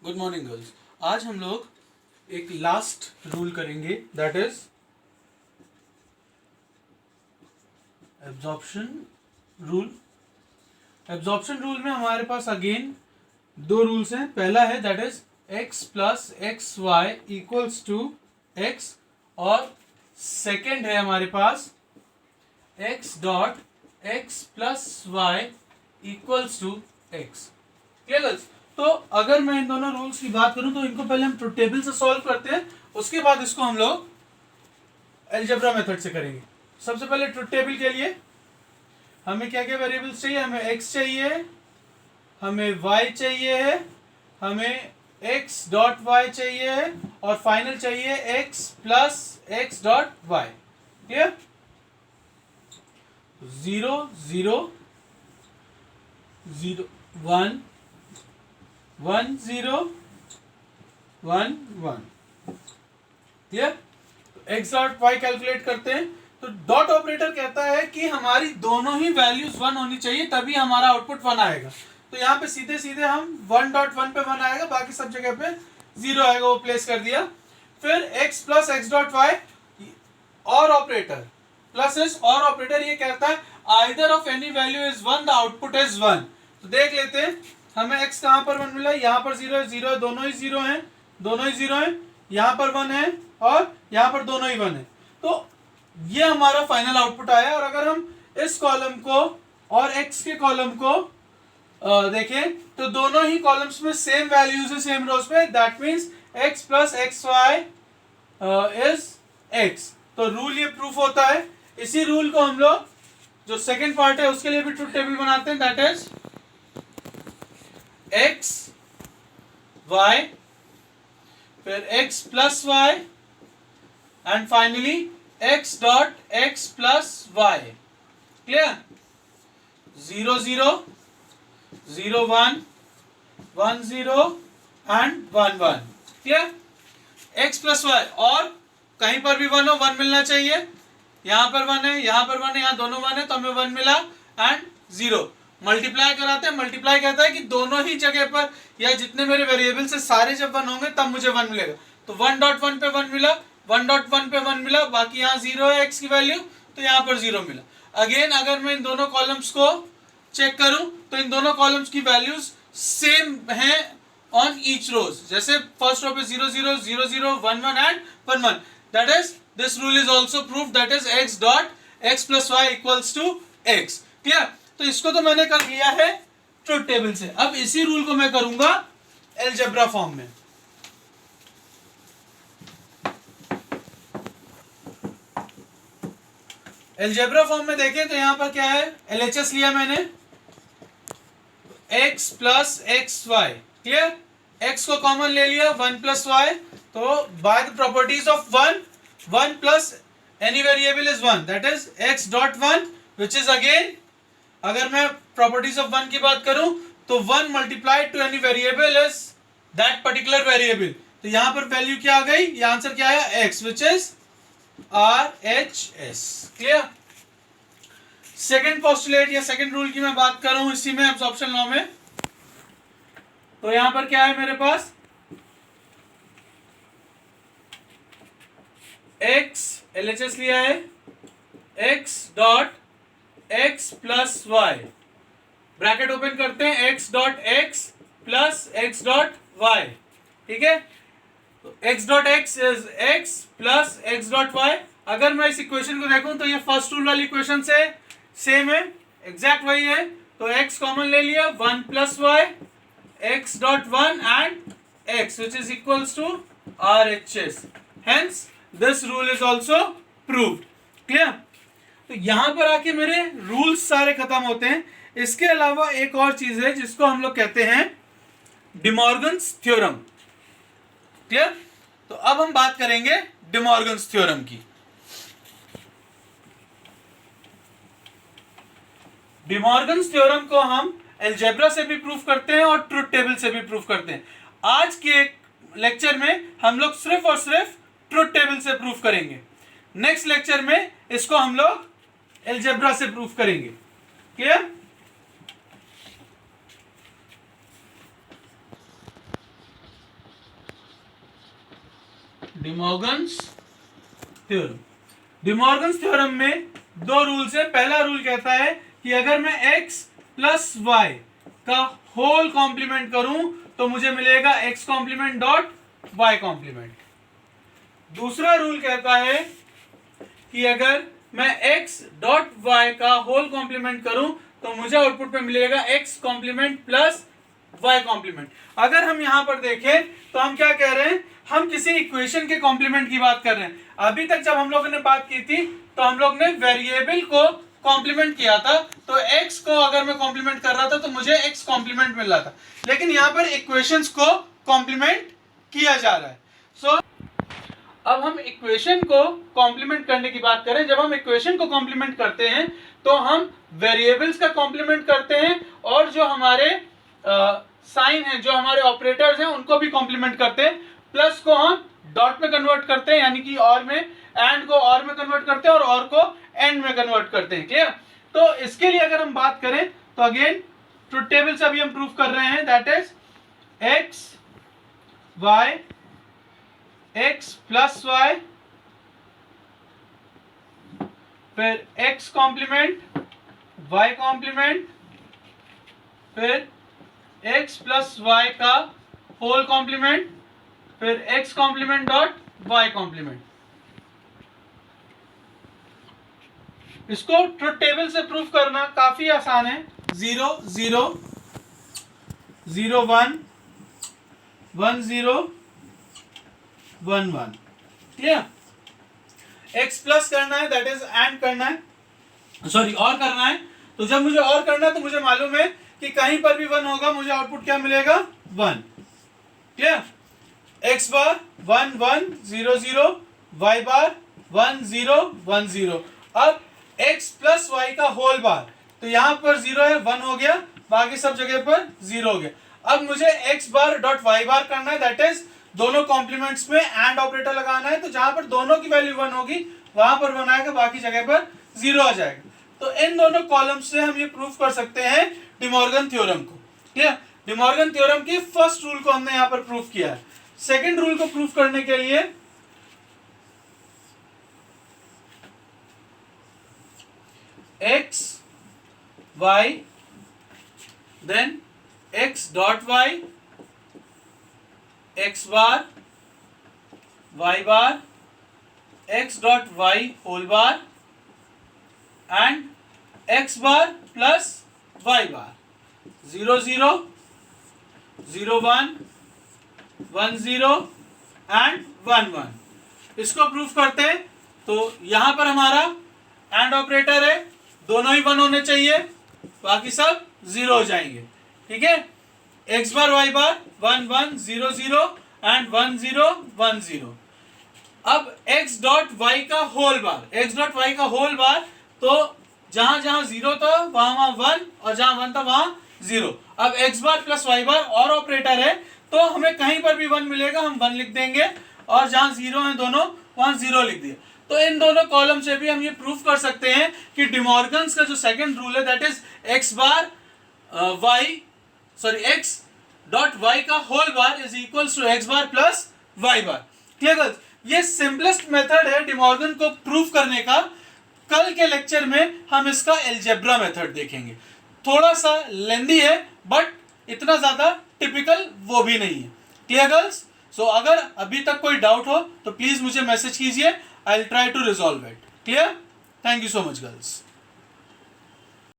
Good morning girls. आज हम लोग एक लास्ट रूल करेंगे, that is absorption rule. Absorption rule में हमारे पास अगेन दो रूल्स हैं। पहला है that is x plus x y equals to x, और सेकेंड है हमारे पास x dot x plus y equals to x. Clear girls? तो अगर मैं इन दोनों रूल्स की बात करूं तो इनको पहले हम ट्रुथ टेबल से सॉल्व करते हैं, उसके बाद इसको हम लोग अलजेब्रा मेथड से करेंगे। सबसे पहले ट्रुथ टेबल के लिए हमें क्या क्या वेरिएबल्स चाहिए? हमें x चाहिए, हमें y चाहिए है, हमें x डॉट y चाहिए है, और फाइनल चाहिए x plus x dot y. Clear? 0 0 0 1 1 0 1 1। Clear? X dot y calculate करते हैं तो डॉट ऑपरेटर कहता है कि हमारी दोनों ही वैल्यूज 1 होनी चाहिए, तभी हमारा आउटपुट 1 आएगा। तो यहाँ पे सीधे सीधे हम 1.1 पे 1 आएगा, बाकी सब जगह पे 0 आएगा, वो प्लेस कर दिया। फिर x plus x dot y और ऑपरेटर प्लस इस और ऑपरेटर ये कहता है either of any value is 1 the output is 1। तो देख लेते हैं हमें x कहां पर 1 मिला, यहाँ पर 0 है, 0 दोनों ही 0 हैं, दोनों ही 0 हैं, यहाँ पर 1 है और यहाँ पर दोनों ही 1 है। तो ये हमारा फाइनल आउटपुट आया। और अगर हम इस कॉलम को और x के कॉलम को देखें तो दोनों ही कॉलम्स में सेम वैल्यूज है सेम रोज पे, that means x plus x y is x। तो रूल ये प्रूफ होता है। इसी रूल को हम लोग जो सेकंड पार्ट है उसके लिए भी ट्रुथ टेबल बनाते हैं, दैट इज x y फिर x plus y and finally x dot x plus y. Clear? 0 0 0 1 1 0 and 1 1। Clear? x plus y, और कहीं पर भी 1 हो 1 मिलना चाहिए। यहाँ पर 1 है, यहाँ पर 1 है, यहाँ दोनों 1 है, तो हमें 1 मिला एंड 0। मल्टीप्लाई कराते हैं, मल्टीप्लाई कहता है कि दोनों ही जगह पर या जितने मेरे वेरिएबल से सारे जब 1 होंगे तब मुझे 1 मिलेगा। तो 1.1 पे 1 मिला, 1.1 पे 1 मिला, बाकी यहाँ 0 है x की वैल्यू, तो यहाँ पर 0 मिला। अगेन अगर मैं इन दोनों कॉलम्स को चेक करूं तो इन दोनों कॉलम्स की वैल्यूज सेम हैं ऑन ईच रोज। जैसे फर्स्ट रो पे 0 0 0 0 1 1 and 1 1, that is this rule is also proof, that is x dot x plus y equals to x. Clear? तो इसको तो मैंने कर लिया है ट्रुथ टेबल से। अब इसी रूल को मैं करूंगा अलजेब्रा फॉर्म में। अलजेब्रा फॉर्म में देखें तो यहां पर क्या है, एलएचएस लिया मैंने, x plus x y. Clear? x को कॉमन ले लिया, 1 प्लस वाई, तो by the properties of 1 1 plus any variable is 1, that is x dot 1 which is again, अगर मैं प्रॉपर्टीज ऑफ 1 की बात करूं तो 1 multiplied to any variable is that particular variable. तो यहां पर वैल्यू क्या आ गई, ये आंसर क्या आया, x which is RHS। Clear? Second postulate या सेकंड रूल की मैं बात करूं इसी में एब्जॉर्प्शन लॉ में, तो यहां पर क्या है मेरे पास, x LHS लिया है, x dot x plus y, bracket open करते हैं, x dot x plus x dot y. ठीक है? तो x dot x is x plus x dot y. अगर मैं इस इक्वेशन को देखूं तो ये फर्स्ट रूल वाली इक्वेशन से सेम है, एग्जैक्ट वही है। तो x कॉमन ले लिया, 1 plus y x dot 1 and x which is equals to RHS, hence this rule is also proved. Clear? तो यहां पर आके मेरे रूल्स सारे खत्म होते हैं। इसके अलावा एक और चीज है जिसको हम लोग कहते हैं डिमॉर्गन्स थ्योरम। क्लियर? तो अब हम बात करेंगे डिमॉर्गन्स थ्योरम की। डिमॉर्गन्स थ्योरम को हम अलजेब्रा से भी प्रूफ करते हैं और ट्रुथ टेबल से भी प्रूफ करते हैं। आज के लेक्चर में हम लोग सिर्फ और सिर्फ ट्रुथ टेबल से प्रूफ करेंगे। नेक्स्ट लेक्चर में इसको हम लोग अलजेब्रा से प्रूफ करेंगे। Clear? De Morgan's theorem. De Morgan's theorem में दो रूल्स है। पहला रूल कहता है कि अगर मैं x प्लस वाई का होल कॉम्प्लीमेंट करूं तो मुझे मिलेगा x complement dot y complement. दूसरा रूल कहता है कि अगर मैं x डॉट y का होल कॉम्प्लीमेंट करूं तो मुझे आउटपुट में मिलेगा x complement plus y complement. अगर हम यहां पर देखें तो हम क्या कह रहे हैं, हम किसी इक्वेशन के कॉम्प्लीमेंट की बात कर रहे हैं। अभी तक जब हम लोगों ने बात की थी तो हम लोग ने वेरिएबल को कॉम्प्लीमेंट किया था, तो x को अगर मैं कॉम्प्लीमेंट कर रहा था तो मुझे x कॉम्प्लीमेंट मिल रहा था। लेकिन यहां पर इक्वेशंस को कॉम्प्लीमेंट किया जा रहा है। सो अब हम इक्वेशन को कॉम्प्लीमेंट करने की बात करें। जब हम इक्वेशन को कॉम्प्लीमेंट करते हैं तो हम वेरिएबल्स का कॉम्प्लीमेंट करते हैं और जो हमारे साइन है, जो हमारे ऑपरेटर्स हैं, उनको भी कॉम्प्लीमेंट करते हैं। प्लस को हम डॉट में कन्वर्ट करते हैं, यानी कि और में, एंड को और में कन्वर्ट करते हैं और को एंड में कन्वर्ट करते हैं। क्लियर? तो इसके लिए अगर हम बात करें तो अगेन ट्रुथ टेबल से अभी हम प्रूफ कर रहे हैं, that is x y x plus y, फिर x कॉम्प्लीमेंट y कॉम्प्लीमेंट, फिर x प्लस y का होल कॉम्प्लीमेंट, फिर x complement dot y complement. इसको ट्रुथ टेबल से प्रूफ करना काफी आसान है। 0 0 0 1 1 0 1 1। क्लियर? x प्लस करना है, दैट इज एंड करना है, सॉरी और करना है। तो जब मुझे और करना है तो मुझे मालूम है कि कहीं पर भी 1 होगा, मुझे आउटपुट क्या मिलेगा? 1। क्लियर? x बार 1 1 0 0, y बार 1 0 1 0। अब x प्लस वाई का होल बार, तो यहां पर 0 है, 1 हो गया, बाकी सब जगह पर 0 हो गया। अब मुझे x बार डॉट y बार करना है, दैट इज दोनों कॉम्प्लीमेंट्स में एंड ऑपरेटर लगाना है। तो जहां पर दोनों की वैल्यू 1 होगी वहां पर 1 आएगा, बाकी जगह पर 0 आ जाएगा। तो इन दोनों कॉलम से हम ये प्रूफ कर सकते हैं डिमॉर्गन थ्योरम को। ठीक है? डिमॉर्गन थ्योरम की फर्स्ट रूल को हमने यहां पर प्रूफ किया है। सेकंड रूल को प्रूफ करने के लिए x y then x dot y, x bar y bar, x dot y whole bar and x bar plus y bar. 0 0 0 1 1 0 and 1 1। इसको प्रूफ करते हैं तो यहां पर हमारा एंड ऑपरेटर है, दोनों ही 1 होने चाहिए, बाकी सब 0 हो जाएंगे। ठीक है? x bar y bar 1 1 0 0 and 1 0 1 0। अब x डॉट y का whole bar, x dot y का होल बार, तो जहां जहां 0 था वहां 1 और जहां 1 था वहां 0। अब x बार प्लस y बार और ऑपरेटर है, तो हमें कहीं पर भी 1 मिलेगा, हम 1 लिख देंगे, और जहां 0 है दोनों वहां 0 लिख दिया। तो इन दोनों कॉलम से भी हम ये प्रूफ कर सकते हैं कि डिमॉर्गन्स का जो सेकंड रूल है, that is x bar x dot y का whole bar is equals to x bar plus y bar. Clear girls? ये सिंपलेस्ट मेथड है डिमॉर्गन को प्रूफ करने का। कल के लेक्चर में हम इसका एल्जेब्रा मेथड देखेंगे। थोड़ा सा लेंदी है बट इतना ज्यादा टिपिकल वो भी नहीं है। Clear girls? सो अगर अभी तक कोई डाउट हो तो प्लीज मुझे मैसेज कीजिए, I will try to resolve it. Clear? Thank you so much girls.